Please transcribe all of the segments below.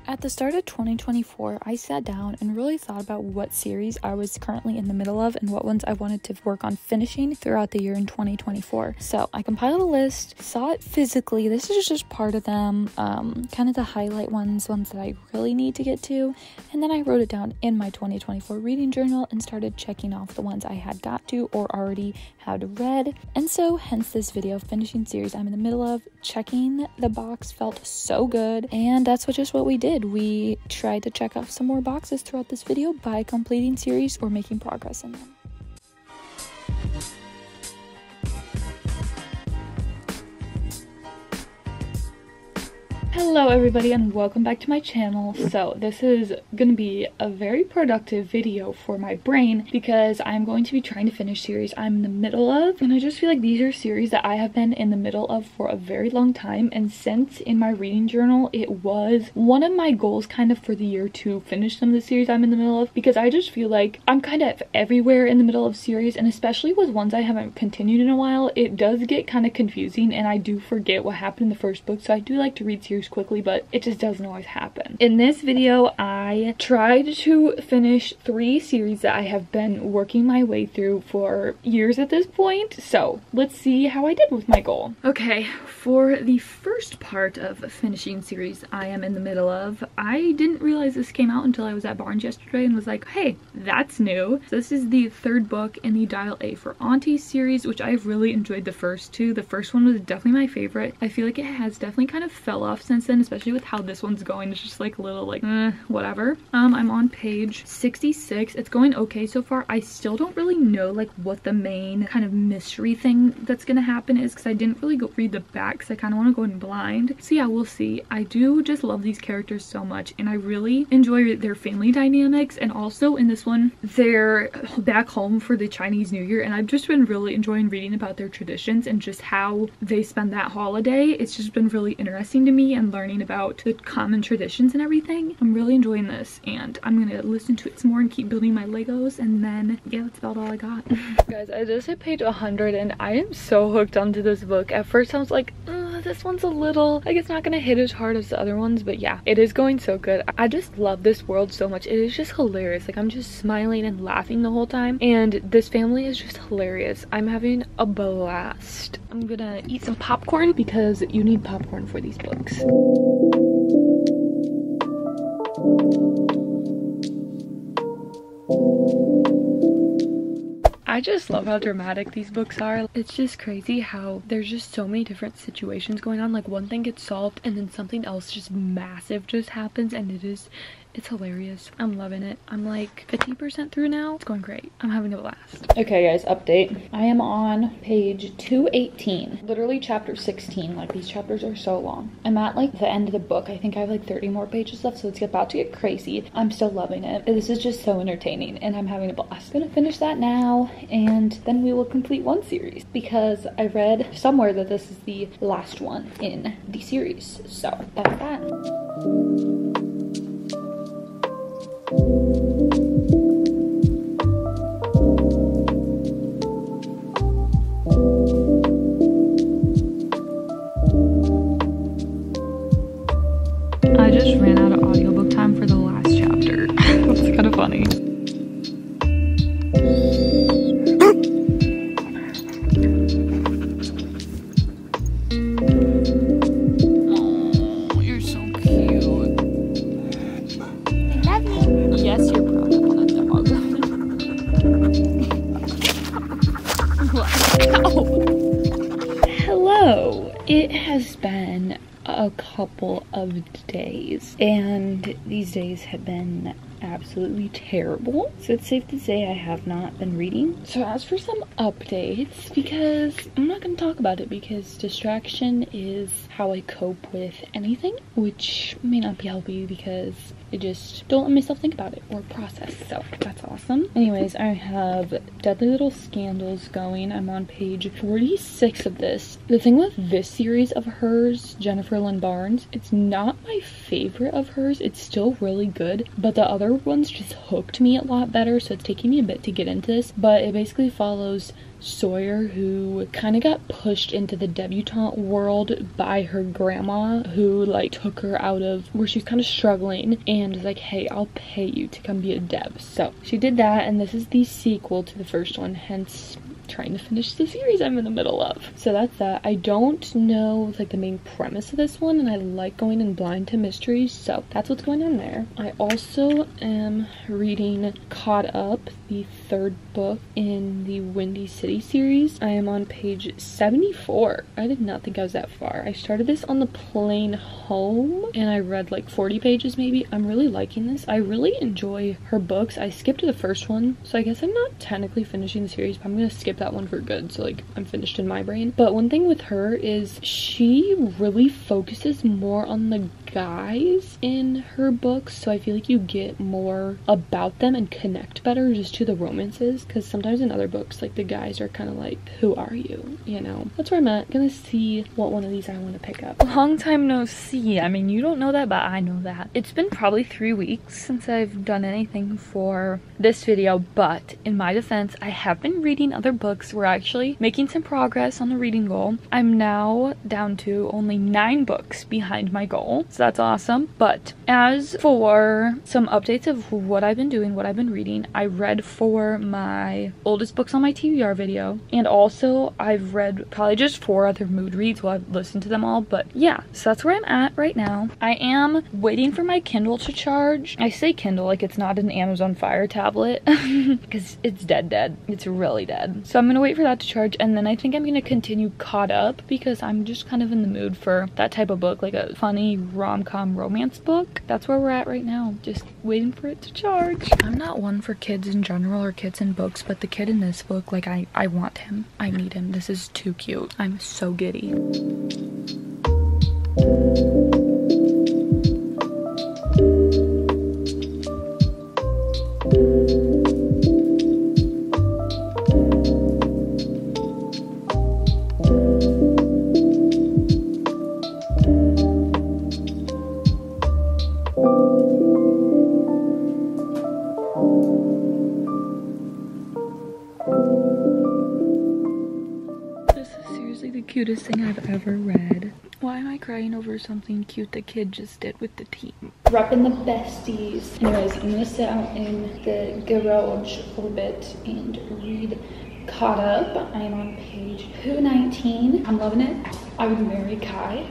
At the start of 2024, I sat down and really thought about what series I was currently in the middle of and what ones I wanted to work on finishing throughout the year in 2024. So I compiled a list, saw it physically. This is just part of them, kind of the highlight ones that I really need to get to. And then I wrote it down in my 2024 reading journal and started checking off the ones I had got to or already had read. And so hence this video, finishing series I'm in the middle of. Checking the box felt so good, and that's what we did. We tried to check off some more boxes throughout this video by completing series or making progress in them. Hello everybody and welcome back to my channel. So this is going to be a very productive video for my brain because I'm going to be trying to finish series I'm in the middle of, and I just feel like these are series that I have been in the middle of for a very long time, and since in my reading journal it was one of my goals kind of for the year to finish some of the series I'm in the middle of, because I just feel like I'm kind of everywhere in the middle of series, and especially with ones I haven't continued in a while, it does get kind of confusing and I do forget what happened in the first book. So I do like to read series quickly, but it just doesn't always happen. In this video, I tried to finish 3 series that I have been working my way through for years at this point. So let's see how I did with my goal. Okay, for the first part of finishing series I am in the middle of, I didn't realize this came out until I was at Barnes yesterday and was like, hey, that's new. So this is the 3rd book in the Dial A for Auntie series, which I've really enjoyed the first 2. The first one was definitely my favorite. I feel like it has definitely kind of fell off since then, especially with how this one's going. It's just like a little like whatever. I'm on page 66. It's going okay so far. I still don't really know like what the main kind of mystery thing that's gonna happen is, because I didn't really go read the back because I kind of want to go in blind. So yeah, we'll see. I do just love these characters so much and I really enjoy their family dynamics, and also in this one they're back home for the Chinese New Year and I've just been really enjoying reading about their traditions and just how they spend that holiday. It's just been really interesting to me and learning about the common traditions and everything. I'm really enjoying this and I'm gonna listen to it some more and keep building my Legos, and then yeah, that's about all I got. Guys, I just hit page 100 and I am so hooked onto this book. At first I was like, this one's a little, like, it's not gonna hit as hard as the other ones, but yeah, it is going so good. I just love this world so much. It is just hilarious. Like, I'm just smiling and laughing the whole time, and this family is just hilarious. I'm having a blast. I'm gonna eat some popcorn because you need popcorn for these books. I just love how dramatic these books are. It's just crazy how there's just so many different situations going on. Like, one thing gets solved and then something else just massive just happens, and it's hilarious. I'm loving it. I'm like 50% through now. It's going great. I'm having a blast. Okay guys, update. I am on page 218. Literally chapter 16. Like, these chapters are so long. I'm at like the end of the book. I think I have like 30 more pages left, so it's about to get crazy. I'm still loving it. This is just so entertaining and I'm having a blast. I'm gonna finish that now and then we will complete one series, because I read somewhere that this is the last one in the series. So that's that. I just ran out of audiobook time for the last chapter. That's kind of funny. Oh, you're so cute. I love you. Yes, you're proud on a dog. Hello. It has been a couple of days and these days have been absolutely terrible, so it's safe to say I have not been reading. So as for some updates, because I'm not going to talk about it because distraction is how I cope with anything, which may not be healthy because I just don't let myself think about it or process, so that's awesome. Anyways, I have Deadly Little Scandals going. I'm on page 46 of this. The thing with this series of hers, Jennifer Lynn Barnes, it's not my favorite of hers. It's still really good, but the other ones just hooked me a lot better, so it's taking me a bit to get into this. But it basically follows Sawyer, who kind of got pushed into the debutante world by her grandma, who like took her out of where she was kind of struggling and was like, hey, I'll pay you to come be a deb. So she did that, and this is the sequel to the first one, hence trying to finish the series I'm in the middle of. So that's that. I don't know like the main premise of this one, and I like going in blind to mysteries, so that's what's going on there. I also am reading Caught Up, the third book in the Windy City series. I am on page 74. I did not think I was that far. I started this on the plane home and I read like 40 pages maybe. I'm really liking this. I really enjoy her books. I skipped the first one, so I guess I'm not technically finishing the series, but I'm gonna skip that one for good, so like I'm finished in my brain. But one thing with her is she really focuses more on the guys in her books, so I feel like you get more about them and connect better just to the romances, because sometimes in other books like the guys are kind of like, who are you, you know? That's where I'm at. Gonna see what one of these I want to pick up. Long time no see. I mean, you don't know that, but I know that. It's been probably 3 weeks since I've done anything for this video, but in my defense, I have been reading other books. We're actually making some progress on the reading goal. I'm now down to only 9 books behind my goal, so that's awesome. But as for some updates of what I've been doing, what I've been reading, I read for my oldest books on my TBR video, and also I've read probably just 4 other mood reads while I've listened to them all. But yeah, so that's where I'm at right now. I am waiting for my Kindle to charge. I say Kindle like it's not an Amazon Fire tablet because it's dead. It's really dead. So I'm gonna wait for that to charge, and then I think I'm gonna continue Caught Up because I'm just kind of in the mood for that type of book, like a funny rom-com romance book. That's where we're at right now, just waiting for it to charge. I'm not one for kids in general or kids in books, but the kid in this book, like I want him. I need him. This is too cute. I'm so giddy. Cutest thing I've ever read. Why am I crying over something cute the kid just did with the team? Repping the besties. Anyways, I'm gonna sit out in the garage a little bit and read Caught Up. I am on page 219. I'm loving it. I would marry Kai.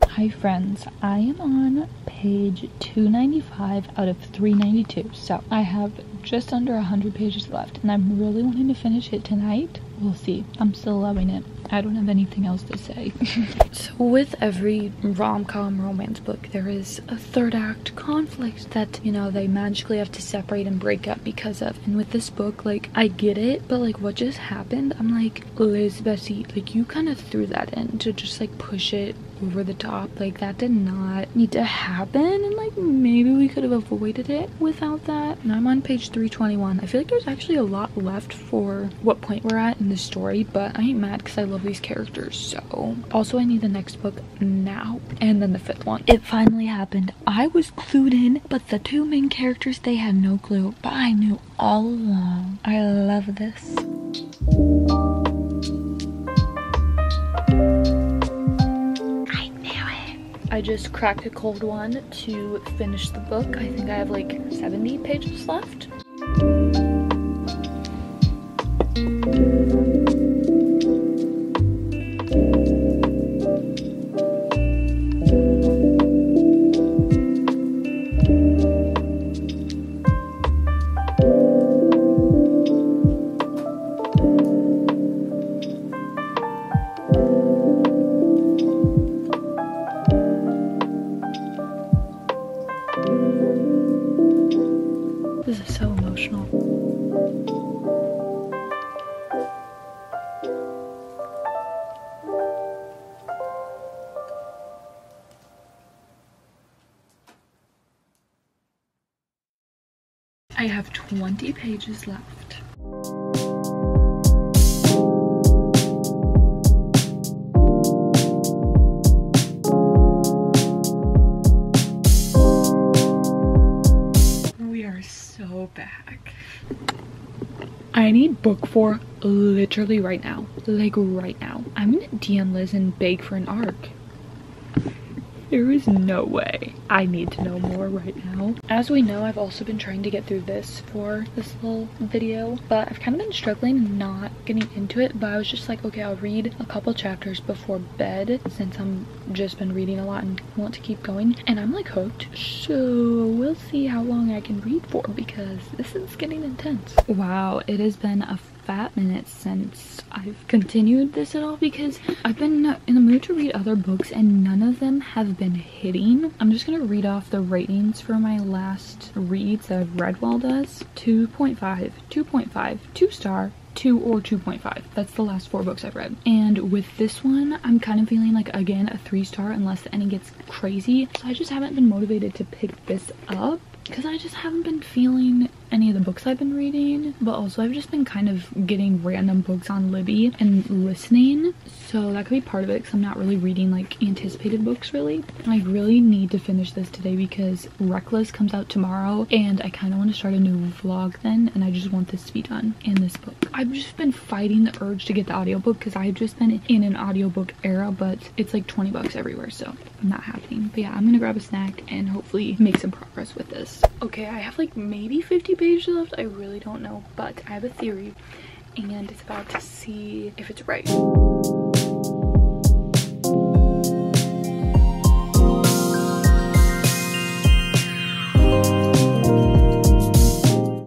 Hi friends, I am on page 295 out of 392, so I have just under 100 pages left, and I'm really wanting to finish it tonight. We'll see. I'm still loving it. I don't have anything else to say. So with every rom-com romance book, there is a third act conflict that, you know, they magically have to separate and break up because of. And with this book, like, I get it, but like what just happened, I'm like, Liz, Bessie, like you kind of threw that in to just like push it over the top. Like that did not need to happen, and like maybe we could have avoided it without that. And I'm on page 321. I feel like there's actually a lot left for what point we're at in the story, but I ain't mad because I love these characters. So also I need the next book now, and then the 5th one. It finally happened. I was clued in, but the 2 main characters, they had no clue, but I knew all along. I love this. I just cracked a cold one to finish the book. I think I have like 70 pages left. This is so emotional. I have 20 pages left. I need book 4 literally right now. Like right now. I'm gonna DM Liz and beg for an arc. There is no way. I need to know more right now. As we know, I've also been trying to get through this for this little video, but I've kind of been struggling not getting into it. But I was just like, okay, I'll read a couple chapters before bed since I'm just been reading a lot and want to keep going. And I'm like hooked. So we'll see how long I can read for because this is getting intense. Wow, it has been a fat minute since I've continued this at all because I've been in the mood to read other books and none of them have been hitting. I'm just gonna read off the ratings for my last reads that I've read while does. 2.5, 2.5, 2 star, 2 or 2.5. That's the last 4 books I've read. And with this one, I'm kind of feeling like, again, a 3 star unless the ending gets crazy. So I just haven't been motivated to pick this up because I just haven't been feeling any of the books I've been reading, but also I've just been kind of getting random books on Libby and listening, so that could be part of it because I'm not really reading like anticipated books really. And I really need to finish this today because Reckless comes out tomorrow and I kind of want to start a new vlog then, and I just want this to be done in this book. I've just been fighting the urge to get the audiobook because I've just been in an audiobook era, but it's like 20 bucks everywhere, so not happening. But yeah, I'm gonna grab a snack and hopefully make some progress with this. Okay, I have like maybe 50 pages left. I really don't know, but I have a theory and it's about to see if it's right.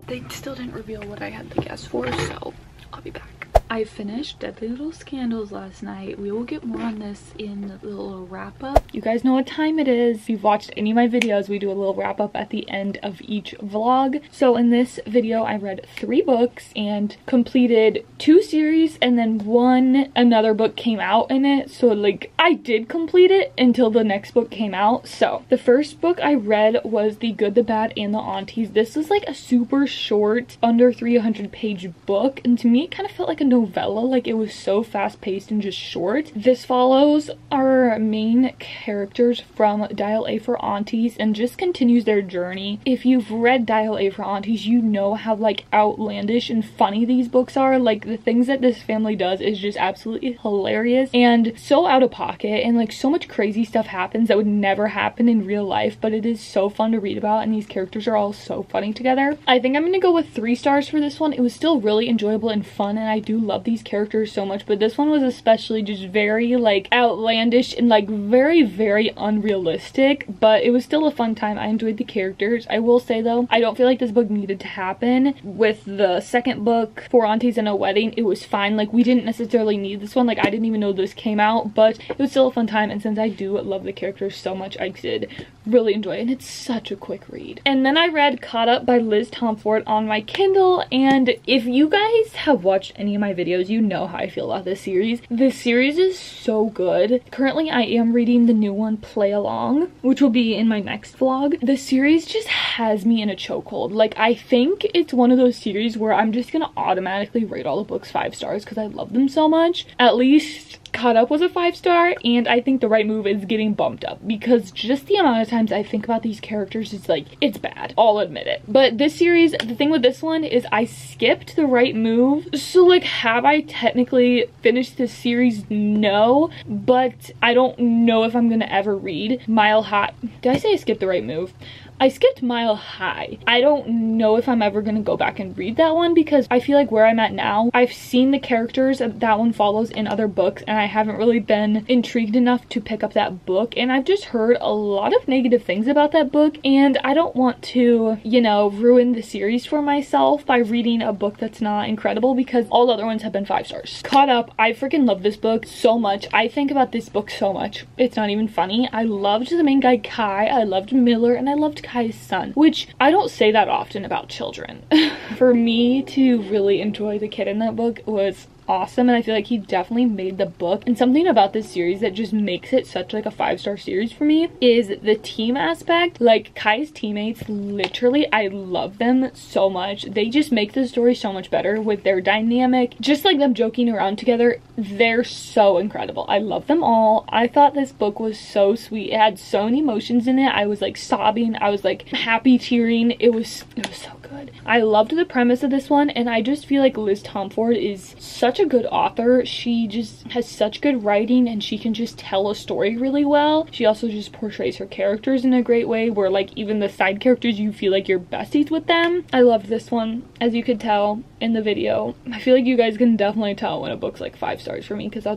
They still didn't reveal what I had to guess for, so I'll be back. I finished Deadly Little Scandals last night. We will get more on this in the little wrap up. You guys know what time it is. If you've watched any of my videos, we do a little wrap up at the end of each vlog. So in this video, I read 3 books and completed 2 series, and then another book came out in it. So like I did complete it until the next book came out. So the first book I read was The Good, the Bad, and the Aunties. This is like a super short, under 300 page book, and to me it kind of felt like a novella. Like it was so fast paced and just short. This follows our main characters from Dial A for Aunties and just continues their journey. If you've read Dial A for Aunties, you know how like outlandish and funny these books are. Like the things that this family does is just absolutely hilarious and so out of pocket, and like so much crazy stuff happens that would never happen in real life, but it is so fun to read about, and these characters are all so funny together. I think I'm gonna go with 3 stars for this one. It was still really enjoyable and fun, and I do love these characters so much, but this one was especially just very like outlandish and like very unrealistic, but it was still a fun time. I enjoyed the characters. I will say though, I don't feel like this book needed to happen. With the second book, 4 Aunties and a Wedding, it was fine. Like we didn't necessarily need this one. Like I didn't even know this came out, but it was still a fun time, and since I do love the characters so much, I did really enjoy it, and it's such a quick read. And then I read Caught Up by Liz Tomfort on my Kindle, and if you guys have watched any of my videos, you know how I feel about this series. This series is so good. Currently I am reading the new one, Play Along, which will be in my next vlog. The series just has me in a chokehold. Like I think it's one of those series where I'm just gonna automatically rate all the books 5 stars because I love them so much. At least Caught Up was a 5 star, and I think The Right Move is getting bumped up because just the amount of times I think about these characters is like, it's bad. I'll admit it. But this series, the thing with this one is I skipped The Right Move. So like, have I technically finished this series? No, but I don't know if I'm gonna ever read Mile High. Did I say I skipped The Right Move? I skipped Mile High. I don't know if I'm ever gonna go back and read that one because I feel like where I'm at now, I've seen the characters that one follows in other books, and I haven't really been intrigued enough to pick up that book, and I've just heard a lot of negative things about that book, and I don't want to, you know, ruin the series for myself by reading a book that's not incredible because all the other ones have been 5 stars. Caught Up, I freaking love this book so much. I think about this book so much. It's not even funny. I loved the main guy, Kai. I loved Miller, and I loved Kai's son, which I don't say that often about children. For me to really enjoy the kid in that book was awesome, and I feel like he definitely made the book. And something about this series that just makes it such like a 5-star series for me is the team aspect. Like Kai's teammates, literally I love them so much. They just make the story so much better with their dynamic, just like them joking around together. They're so incredible. I love them all. I thought this book was so sweet. It had so many emotions in it. I was like sobbing, I was like happy tearing. It was so good. good. I loved the premise of this one, and I just feel like Liz Tomford is such a good author. She just has such good writing, and she can just tell a story really well. She also just portrays her characters in a great way, where like even the side characters, you feel like you're besties with them. I loved this one, as you could tell in the video. I feel like you guys can definitely tell when a book's like 5 stars for me, because I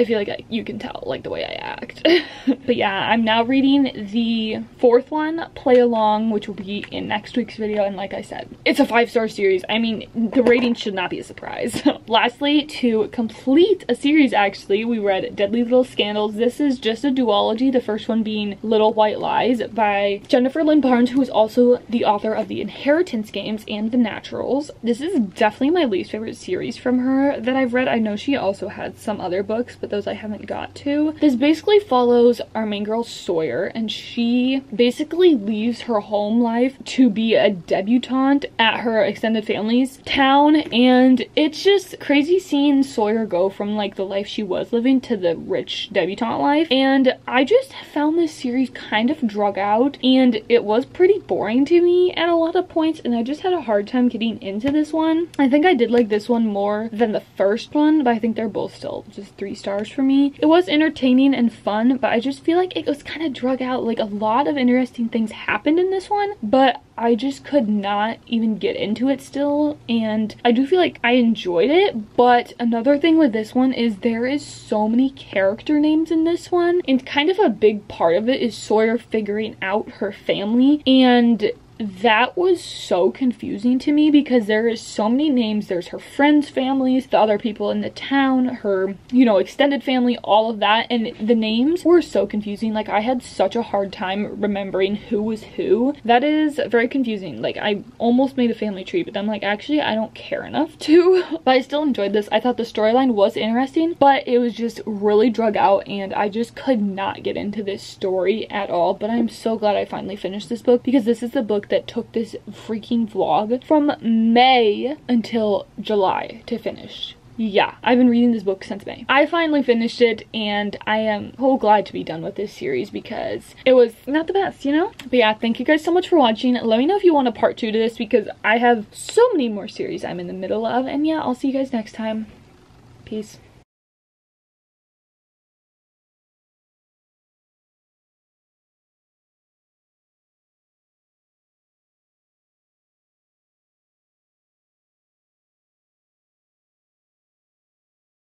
feel like you can tell like the way I act. But yeah, I'm now reading the 4th one, Play Along, which will be in next week's video. And like I said, it's a 5-star series. I mean, the rating should not be a surprise. Lastly, to complete a series, actually, we read Deadly Little Scandals. This is just a duology, the first one being Little White Lies by Jennifer Lynn Barnes, who is also the author of the Inheritance games and The Naturals. This is definitely my least favorite series from her that I've read. I know she also had some other books, but those I haven't got to. This basically follows our main girl Sawyer, and she basically leaves her home life to be a debutante at her extended family's town, and it's just crazy seeing Sawyer go from like the life she was living to the rich debutante life. And I just found this series kind of drug out, and it was pretty boring to me at a lot of points, and I just had a hard time getting into this one. I think I did like this one more than the first one, but I think they're both still just 3 stars for me. It was entertaining and fun, but I just feel like it was kind of drug out. Like a lot of interesting things happened in this one, but I just could not even get into it still, and I do feel like I enjoyed it. But another thing with this one is there is so many character names in this one, and kind of a big part of it is Sawyer figuring out her family, and that was so confusing to me because there is so many names. There's her friends' families, the other people in the town, her, you know, extended family, all of that, and the names were so confusing. Like I had such a hard time remembering who was who. That is very confusing. Like I almost made a family tree, but I'm like, actually I don't care enough to. But I still enjoyed this. I thought the storyline was interesting, but it was just really drug out, and I just could not get into this story at all. But I'm so glad I finally finished this book, because this is the book that took this freaking vlog from May until July to finish. Yeah, I've been reading this book since May. I finally finished it, and I am so glad to be done with this series because it was not the best, you know? But yeah, thank you guys so much for watching. Let me know if you want a part 2 to this, because I have so many more series I'm in the middle of. And yeah, I'll see you guys next time. Peace.